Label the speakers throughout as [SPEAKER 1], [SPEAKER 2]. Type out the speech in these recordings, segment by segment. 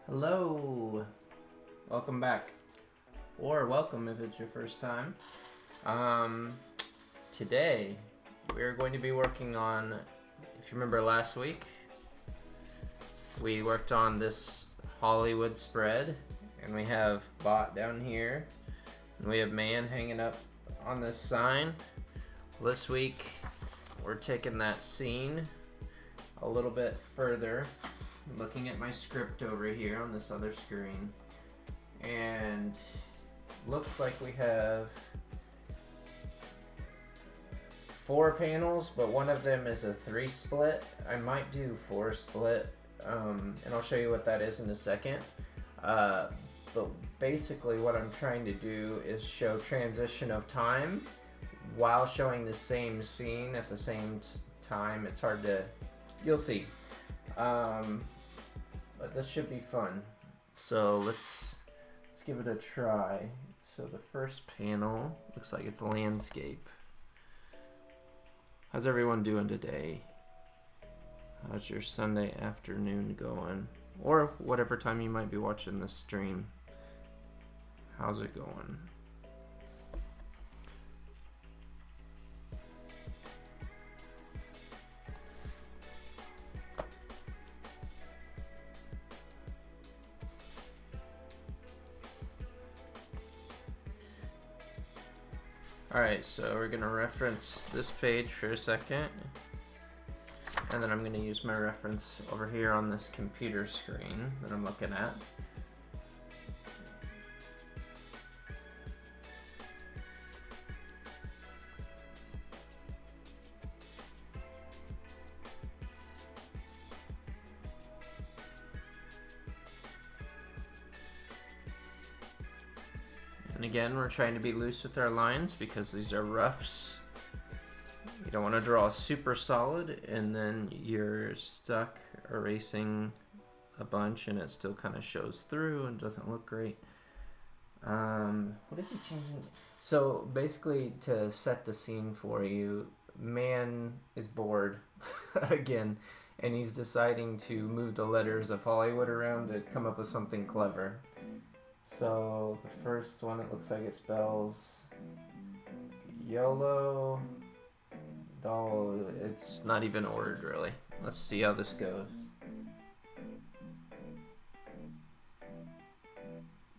[SPEAKER 1] Hello, welcome back, or welcome if it's your first time. Today we're going to be working on, if you remember last week, we worked on this Hollywood spread, and we have Bot down here, and we have Man hanging up on this sign. This week we're taking that scene a little bit further. Looking at my script over here on this other screen, and looks like we have 4 panels, but one of them is a 3 split. I might do 4 split, and I'll show you what that is in a second. But basically what I'm trying to do is show transition of time while showing the same scene at the same time. It's hard to, you'll see. But this should be fun. So let's give it a try. So the first panel looks like it's landscape. How's everyone doing today? How's your Sunday afternoon going? Or whatever time you might be watching this stream. How's it going? Alright, so we're going to reference this page for a second, and then I'm going to use my reference over here on this computer screen that I'm looking at. And again, we're trying to be loose with our lines because these are roughs. You don't want to draw super solid and then you're stuck erasing a bunch and it still kind of shows through and doesn't look great. What is he changing? So basically, to set the scene for you, Man is bored again, and he's deciding to move the letters of Hollywood around to come up with something clever. So the first one, it looks like it spells YOLO. It's not even ordered really. Let's see how this goes.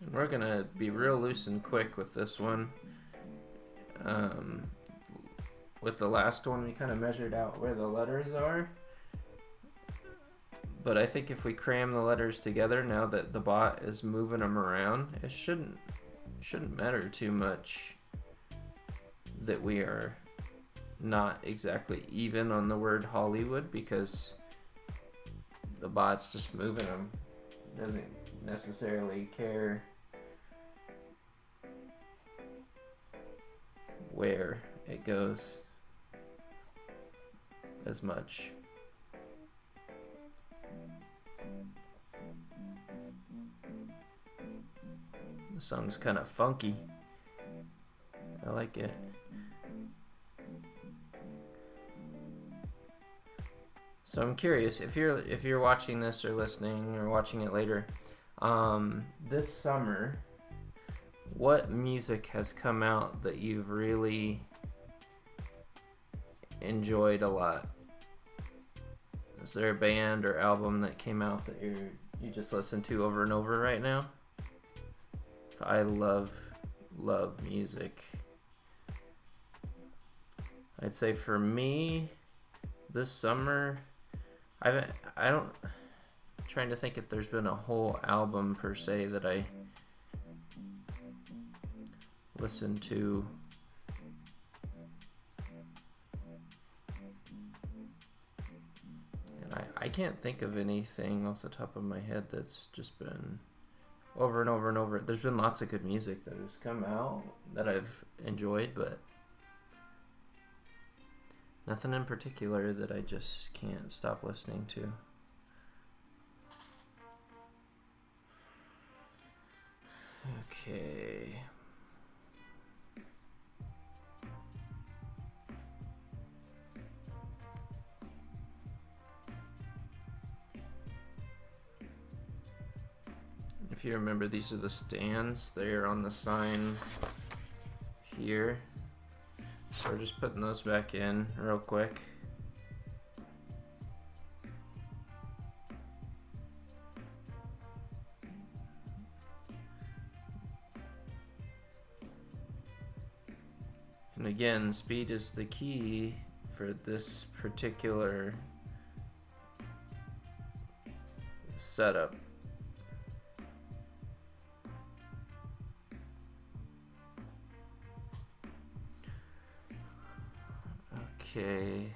[SPEAKER 1] And we're gonna be real loose and quick with this one. With the last one, we kind of measured out where the letters are. But I think if we cram the letters together, now that the bot is moving them around, it shouldn't matter too much that we are not exactly even on the word Hollywood, because the bot's just moving them. It doesn't necessarily care where it goes as much. The song's kind of funky. I like it. So I'm curious if you're watching this or listening or watching it later, this summer, what music has come out that you've really enjoyed a lot? Is there a band or album that came out that you just listen to over and over right now? So I love music. I'd say for me, this summer, I'm trying to think if there's been a whole album per se that I listened to. And I can't think of anything off the top of my head that's just been over and over and over. There's been lots of good music that has come out that I've enjoyed, but nothing in particular that I just can't stop listening to. Okay. If you remember, these are the stands. They're on the sign here. So we're just putting those back in real quick. And again, speed is the key for this particular setup. Okay,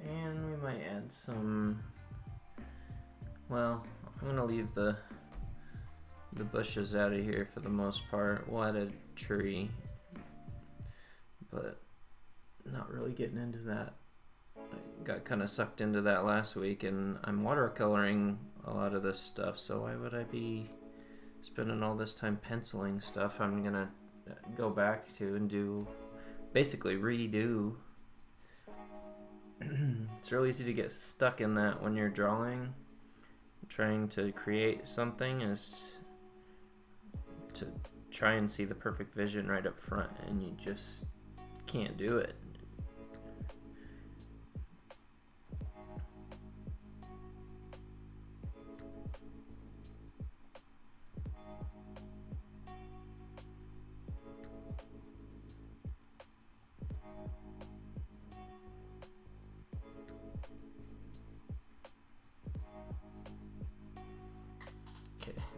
[SPEAKER 1] and we might add some, well, I'm gonna leave the bushes out of here for the most part. We'll add a tree, but not really getting into that. I got kind of sucked into that last week, and I'm watercoloring a lot of this stuff, so why would I be spending all this time penciling stuff I'm gonna go back to and do, basically redo. It's real easy to get stuck in that when you're drawing. Trying to create something is to try and see the perfect vision right up front, and you just can't do it.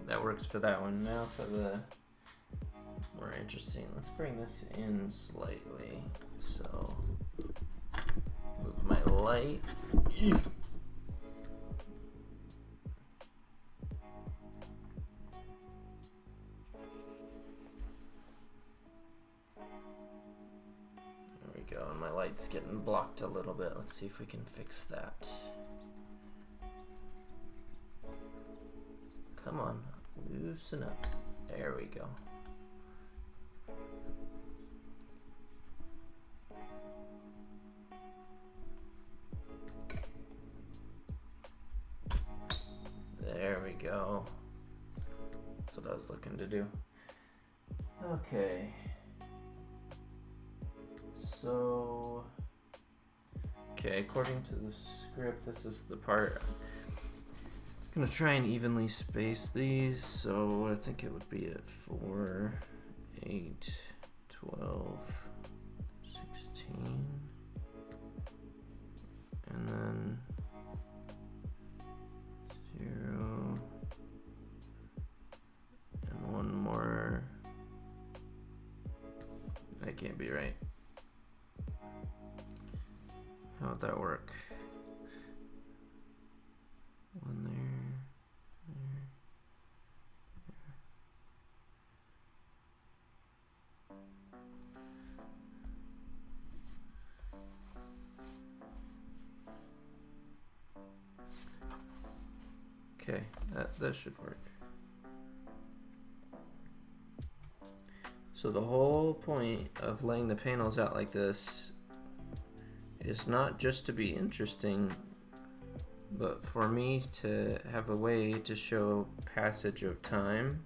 [SPEAKER 1] That works for that one. Now for the more interesting, let's bring this in slightly. So move my light. There we go, and my light's getting blocked a little bit. Let's see if we can fix that. Come on, loosen up. There we go. There we go. That's what I was looking to do. Okay. So, okay, according to the script, this is the part. I'm gonna try and evenly space these, so I think it would be at 4, 8, 12, 16, and then 0, and one more. That can't be right. How would that work? One there. Okay, that should work. So the whole point of laying the panels out like this is not just to be interesting, but for me to have a way to show passage of time.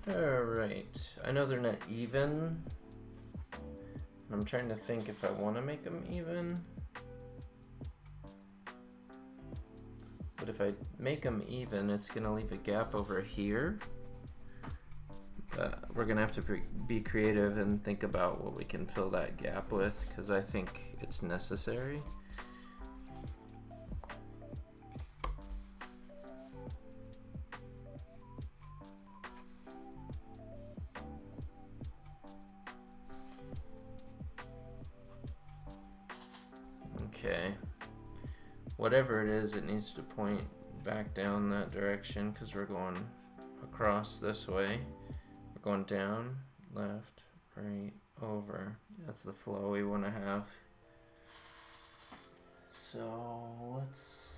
[SPEAKER 1] Alright, I know they're not even. I'm trying to think if I want to make them even. But if I make them even, it's going to leave a gap over here. We're going to have to be creative and think about what we can fill that gap with, because I think it's necessary. Okay. Whatever it is, it needs to point back down that direction because we're going across this way. We're going down, left, right, over. That's the flow we want to have. So let's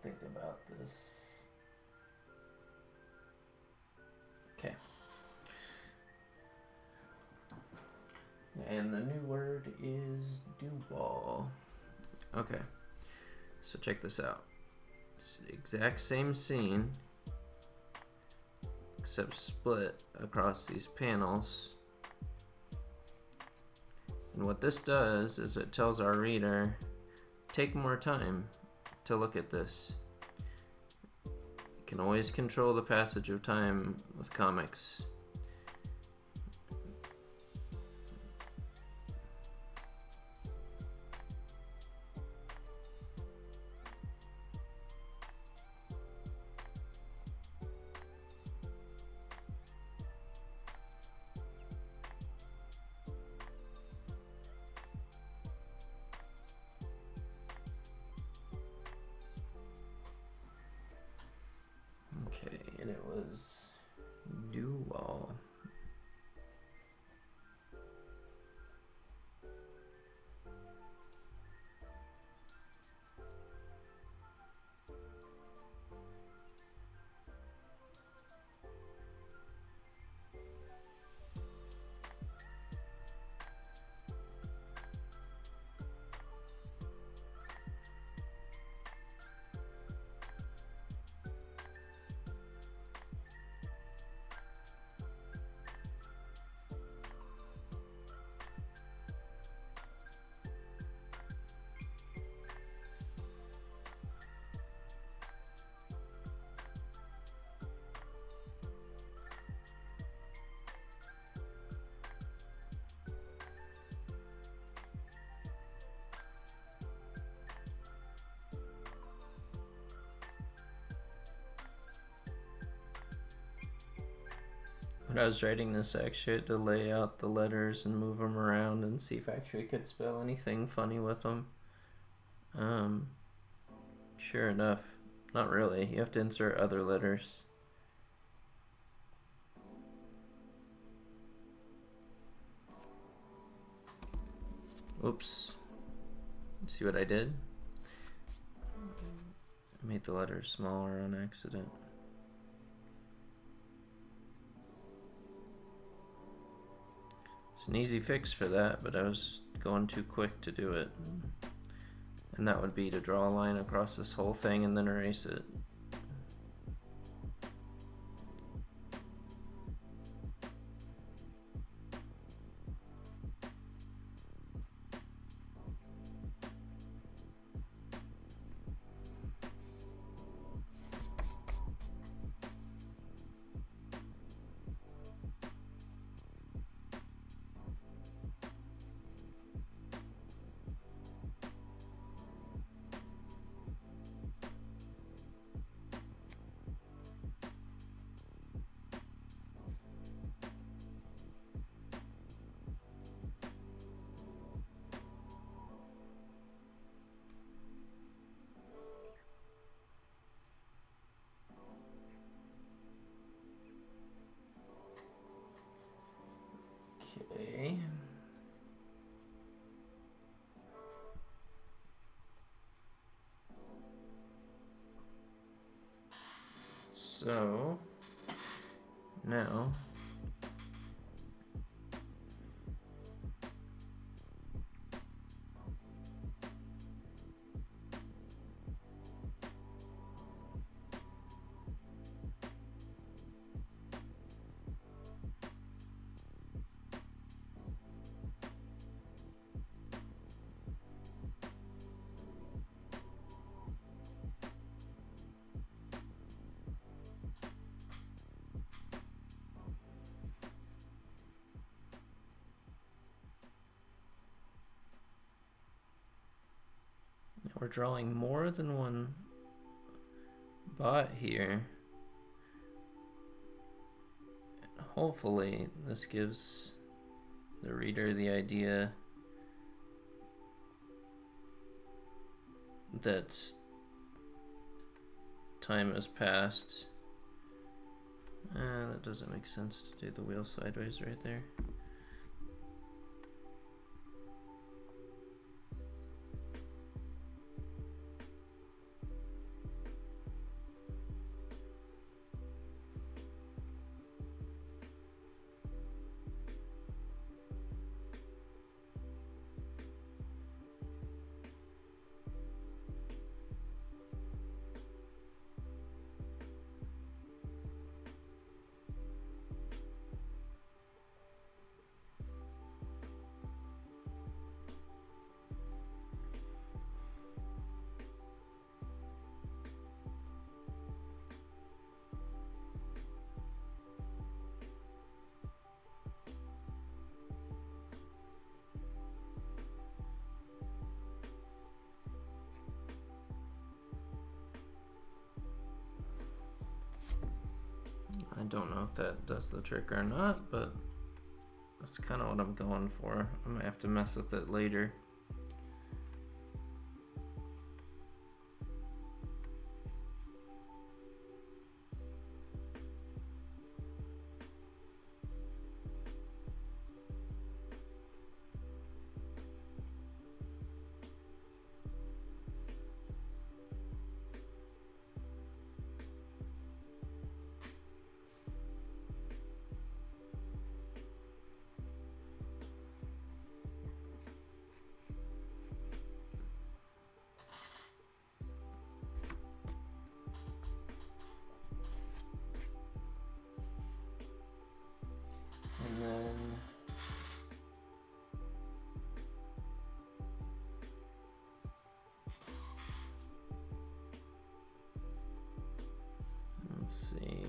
[SPEAKER 1] think about this. Okay. And the new word is dual. Okay. So check this out. It's the exact same scene, except split across these panels. And what this does is it tells our reader, take more time to look at this. You can always control the passage of time with comics. Okay, and it was dual. When I was writing this, I actually had to lay out the letters and move them around and see if I actually could spell anything funny with them. Sure enough, not really. You have to insert other letters. Oops. See what I did? I made the letters smaller on accident. It's an easy fix for that, but I was going too quick to do it. And that would be to draw a line across this whole thing and then erase it. Okay. So now we're drawing more than one bot here. Hopefully this gives the reader the idea that time has passed. That doesn't make sense to do the wheel sideways right there. I don't know if that does the trick or not, but that's kind of what I'm going for. I might have to mess with it later. And then let's see.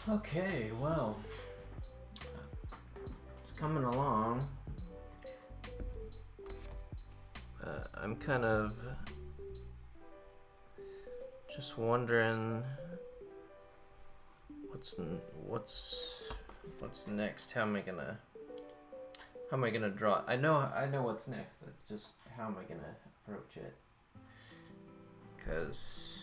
[SPEAKER 1] Okay, well, it's coming along. I'm kind of just wondering what's next. How am I gonna draw? I know what's next, but just how am I gonna approach it? Because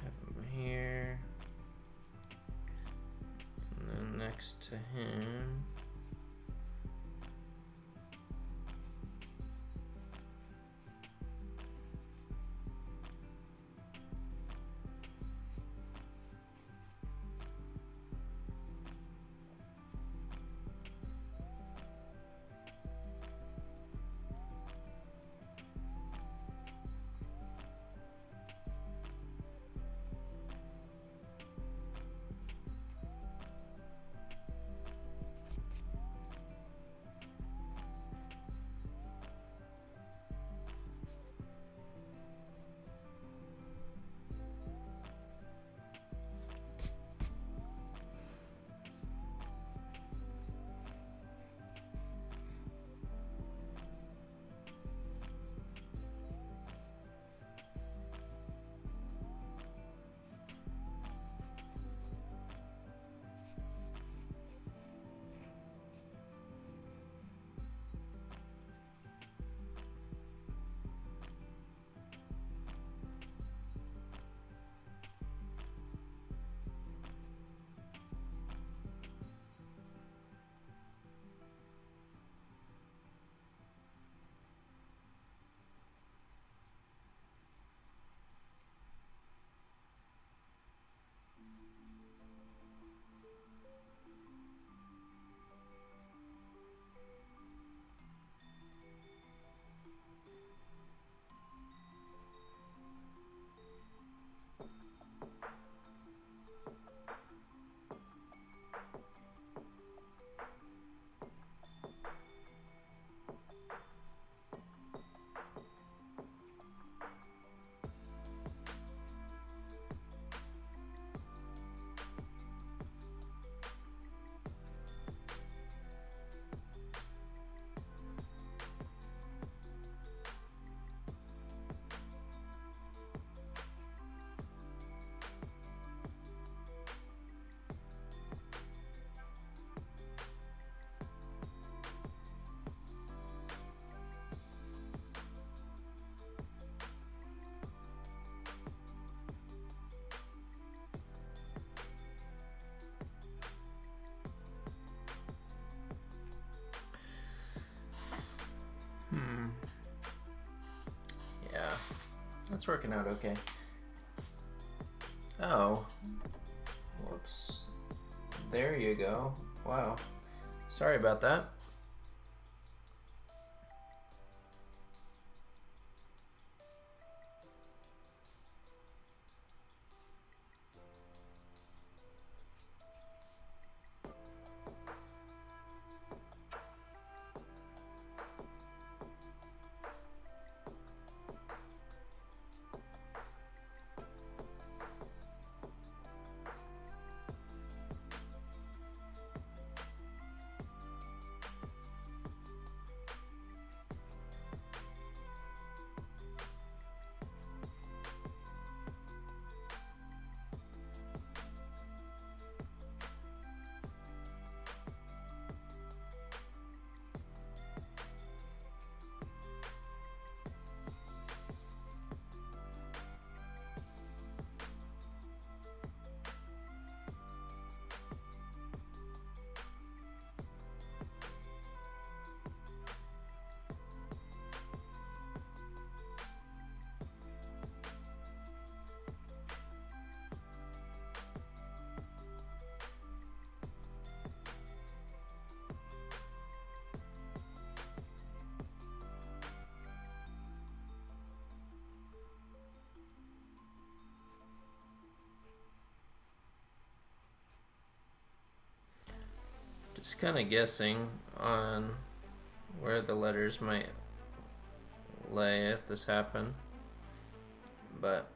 [SPEAKER 1] have him here, and then next to him. Yeah, that's working out okay. Oh, whoops. There you go. Wow. Sorry about that. Just kind of guessing on where the letters might lay if this happened, but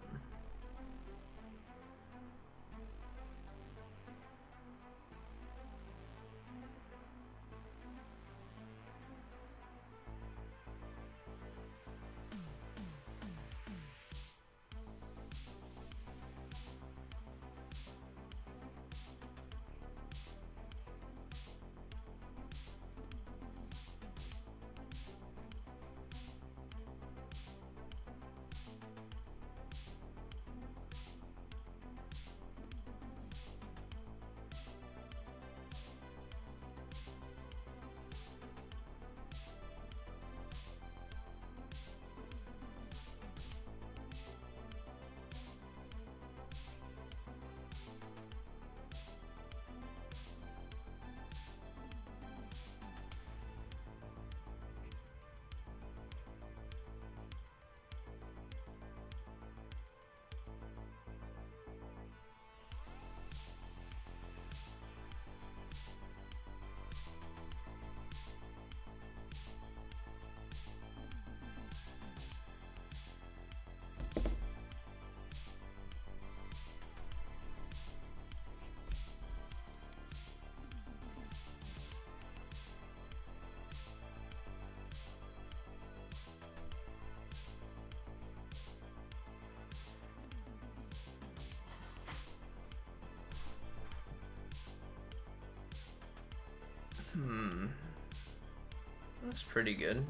[SPEAKER 1] looks pretty good.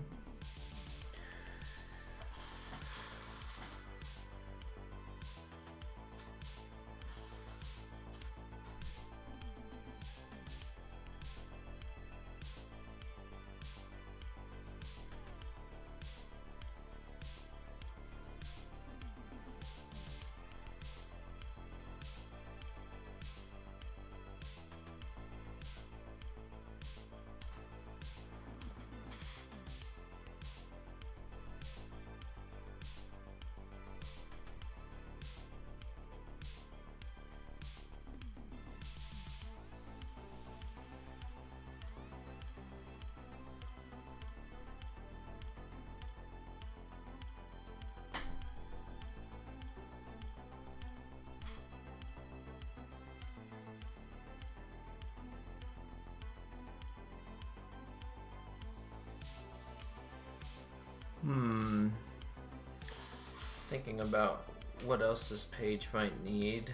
[SPEAKER 1] Thinking about what else this page might need.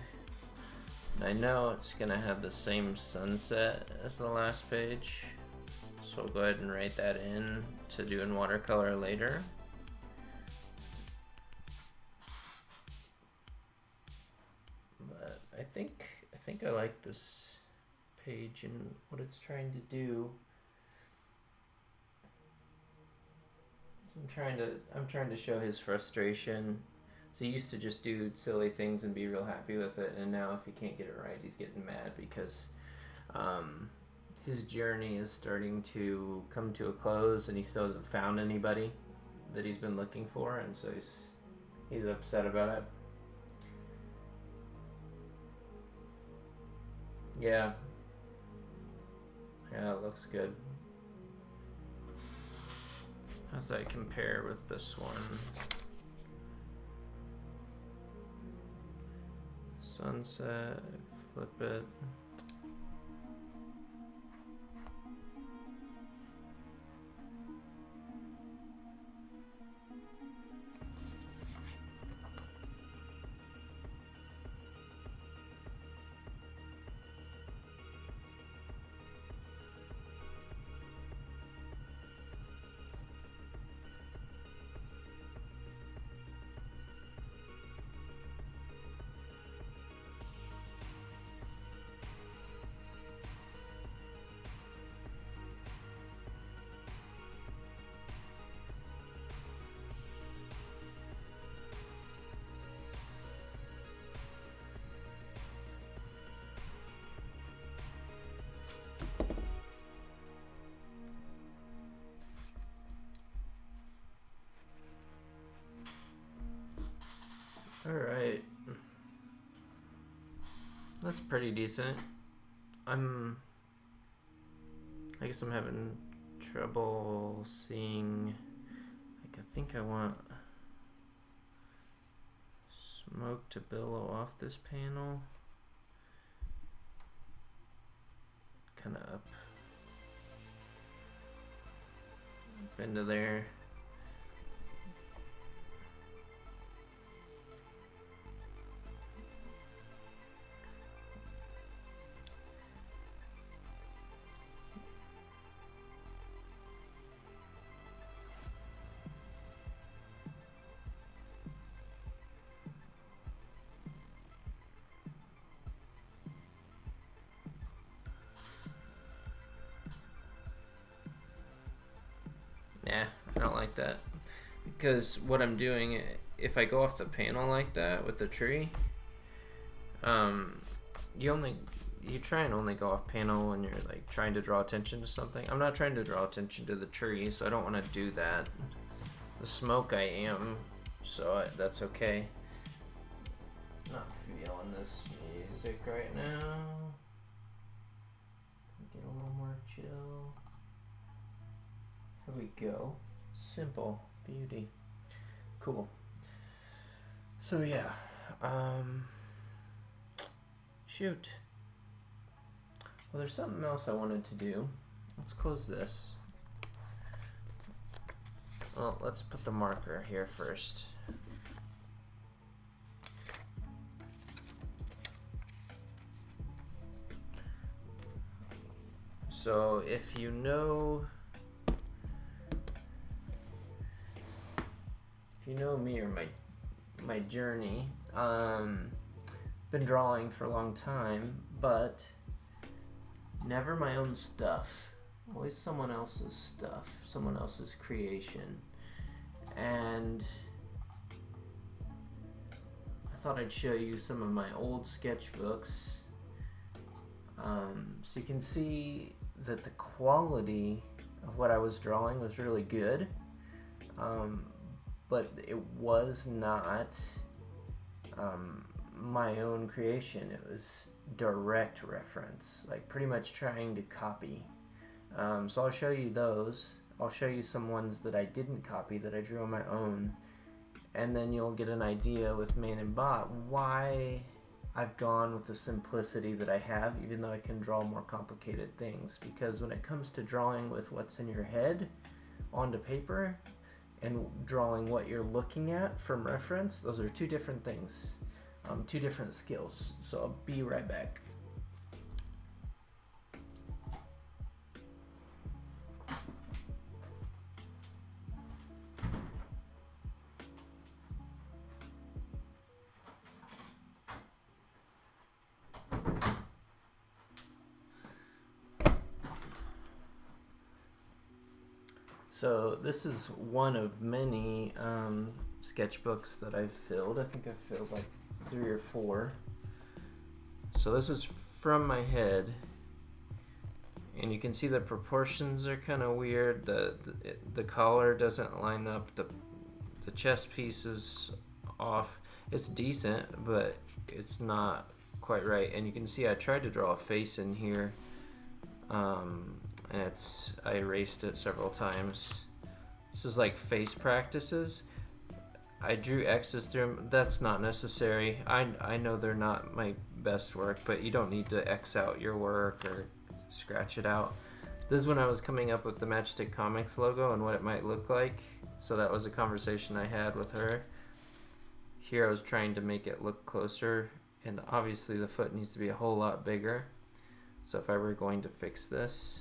[SPEAKER 1] I know it's gonna have the same sunset as the last page, so I'll go ahead and write that in to do in watercolor later. But I think I like this page and what it's trying to do. I'm trying to show his frustration. So he used to just do silly things and be real happy with it, and now if he can't get it right, he's getting mad because his journey is starting to come to a close, and he still hasn't found anybody that he's been looking for, and so he's upset about it. Yeah, it looks good. How's that compare with this one? Sunset, flip it. Alright. That's pretty decent. I'm I guess I'm having trouble seeing. Like, I think I want smoke to billow off this panel. Kind of up into there. Nah, I don't like that, because what I'm doing, if I go off the panel like that with the tree, you try and only go off panel when you're like trying to draw attention to something. I'm not trying to draw attention to the tree, so I don't want to do that. The smoke I am, so that's okay. Not feeling this music right now. Get a little more chill. Here we go. Simple beauty. Cool. So yeah. Shoot. Well, there's something else I wanted to do. Let's close this. Well, let's put the marker here first. So if you know me or my journey, been drawing for a long time, but never my own stuff. Always someone else's stuff, someone else's creation. And I thought I'd show you some of my old sketchbooks, so you can see that the quality of what I was drawing was really good. But it was not my own creation. It was direct reference, like pretty much trying to copy. So I'll show you those. I'll show you some ones that I didn't copy, that I drew on my own, and then you'll get an idea with Man Bot why I've gone with the simplicity that I have, even though I can draw more complicated things. Because when it comes to drawing with what's in your head onto paper, and drawing what you're looking at from reference, those are two different things, two different skills. So I'll be right back. So this is one of many sketchbooks that I've filled. I think I've filled like 3 or 4. So this is from my head, and you can see the proportions are kind of weird. The collar doesn't line up. The chest piece is off. It's decent, but it's not quite right. And you can see I tried to draw a face in here. And I erased it several times. This is like face practices. I drew X's through them. That's not necessary. I know they're not my best work, but you don't need to X out your work or scratch it out. This is when I was coming up with the Matchstick Comics logo and what it might look like. So that was a conversation I had with her. Here I was trying to make it look closer, and obviously the foot needs to be a whole lot bigger. So if I were going to fix this,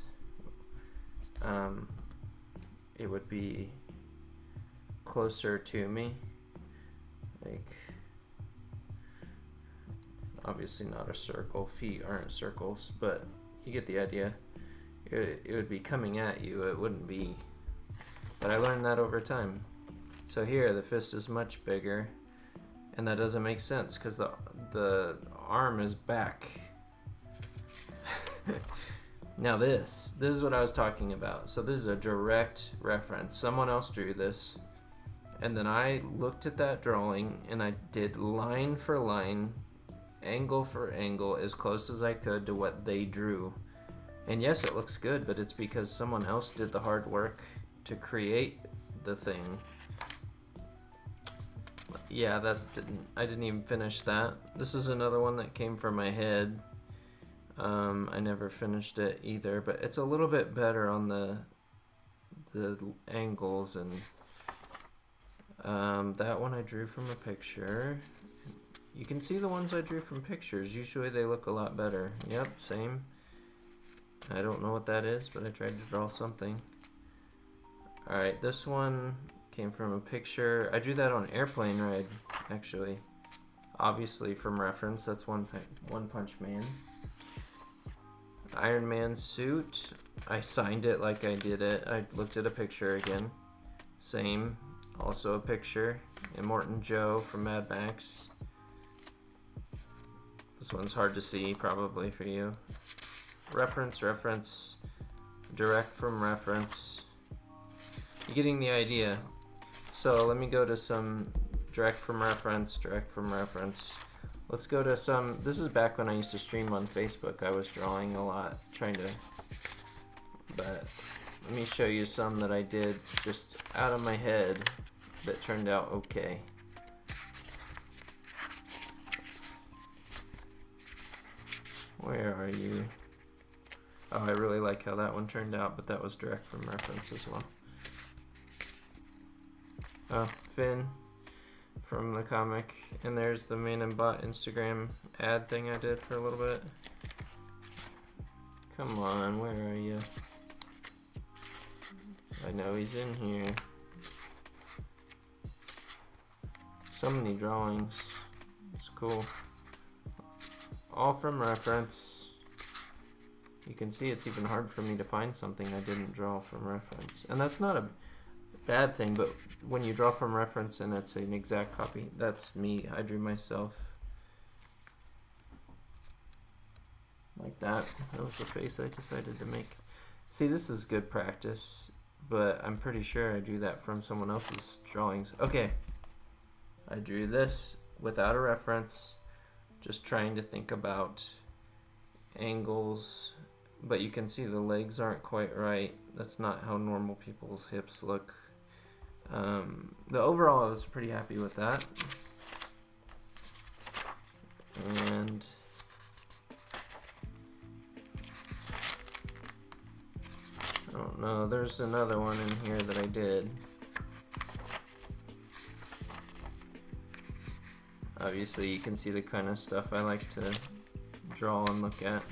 [SPEAKER 1] it would be closer to me, like obviously not a circle. Feet aren't circles, but you get the idea. It would be coming at you. It wouldn't be. But I learned that over time. So here the fist is much bigger, and that doesn't make sense because the arm is back. Now this is what I was talking about. So this is a direct reference. Someone else drew this, and then I looked at that drawing and I did line for line, angle for angle, as close as I could to what they drew. And yes, it looks good, but it's because someone else did the hard work to create the thing. Yeah, I didn't even finish that. This is another one that came from my head. I never finished it either, but it's a little bit better on the angles, and that one I drew from a picture. You can see the ones I drew from pictures. Usually they look a lot better. Yep, same. I don't know what that is, but I tried to draw something. Alright, this one came from a picture. I drew that on Airplane Ride, actually. Obviously from reference, that's One Punch Man. Iron Man suit. I signed it like I did it. I looked at a picture again. Same. Also a picture. Immortan Joe from Mad Max. This one's hard to see, probably, for you. Reference, direct from reference. You're getting the idea. So let me go to some direct from reference. Let's go to some, this is back when I used to stream on Facebook. I was drawing a lot, but let me show you some that I did just out of my head that turned out okay. Where are you? Oh, I really like how that one turned out, but that was direct from reference as well. Oh, Finn from the comic. And there's the Man Bot Instagram ad thing I did for a little bit. Come on, where are you? I know he's in here. So many drawings. It's cool. All from reference. You can see it's even hard for me to find something I didn't draw from reference. And that's not a bad thing, but when you draw from reference and it's an exact copy, that's me. I drew myself. Like that. That was the face I decided to make. See, this is good practice, but I'm pretty sure I drew that from someone else's drawings. Okay. I drew this without a reference, just trying to think about angles, but you can see the legs aren't quite right. That's not how normal people's hips look. The overall, I was pretty happy with that. And I don't know, there's another one in here that I did. Obviously, you can see the kind of stuff I like to draw and look at.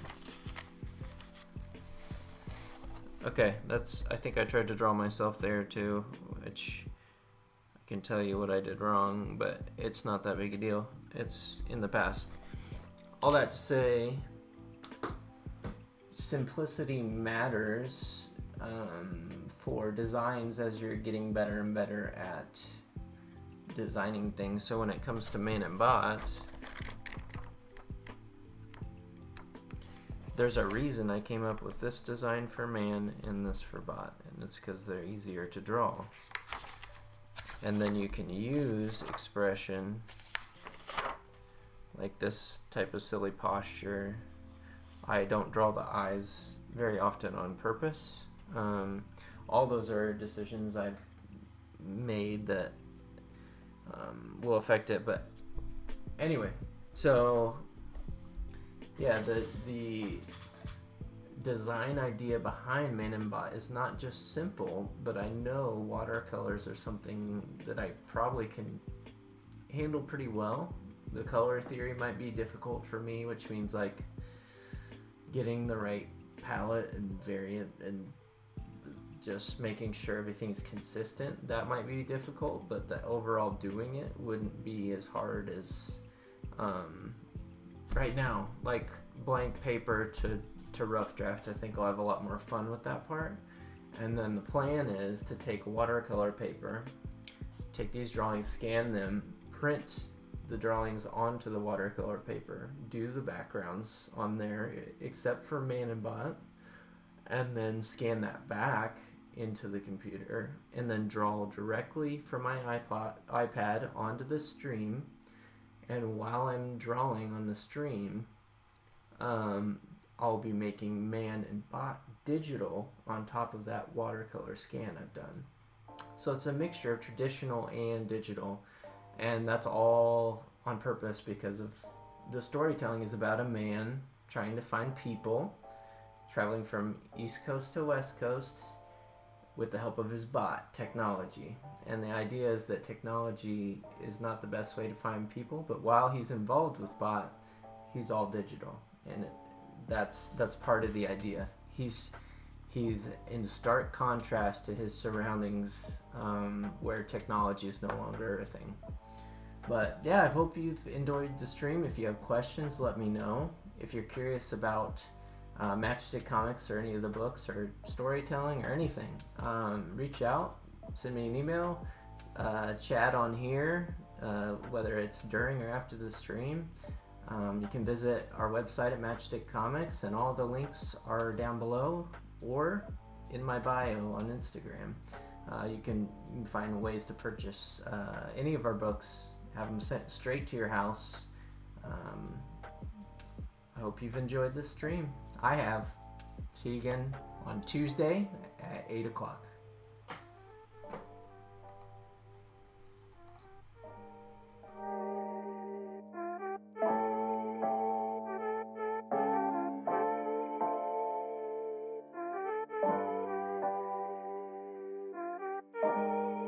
[SPEAKER 1] Okay, I think I tried to draw myself there too, which I can tell you what I did wrong, but it's not that big a deal. It's in the past. All that to say, simplicity matters for designs as you're getting better and better at designing things. So when it comes to Man Bot, there's a reason I came up with this design for man and this for bot, and it's because they're easier to draw. And then you can use expression like this type of silly posture. I don't draw the eyes very often on purpose. All those are decisions I've made that will affect it, but anyway, so yeah, the design idea behind Man Bot is not just simple, but I know watercolors are something that I probably can handle pretty well. The color theory might be difficult for me, which means like getting the right palette and variant and just making sure everything's consistent. That might be difficult, but the overall doing it wouldn't be as hard as right now. Like blank paper to rough draft, I think I'll have a lot more fun with that part. And then the plan is to take watercolor paper, take these drawings, scan them, print the drawings onto the watercolor paper, do the backgrounds on there except for Man Bot, and then scan that back into the computer and then draw directly from my iPad onto the stream. And while I'm drawing on the stream, I'll be making Man and Bot digital on top of that watercolor scan I've done. So it's a mixture of traditional and digital, and that's all on purpose because of the storytelling is about a man trying to find people, traveling from East Coast to West Coast with the help of his bot technology. And the idea is that technology is not the best way to find people, but while he's involved with bot, he's all digital, and that's part of the idea. He's in stark contrast to his surroundings, where technology is no longer a thing. But yeah, I hope you've enjoyed the stream. If you have questions, let me know. If you're curious about Matchstick Comics or any of the books or storytelling or anything, reach out, send me an email, chat on here, whether it's during or after the stream. You can visit our website at Matchstick Comics, and all the links are down below or in my bio on Instagram. You can find ways to purchase any of our books, have them sent straight to your house. I hope you've enjoyed this stream. I have. See you again on Tuesday at 8 o'clock.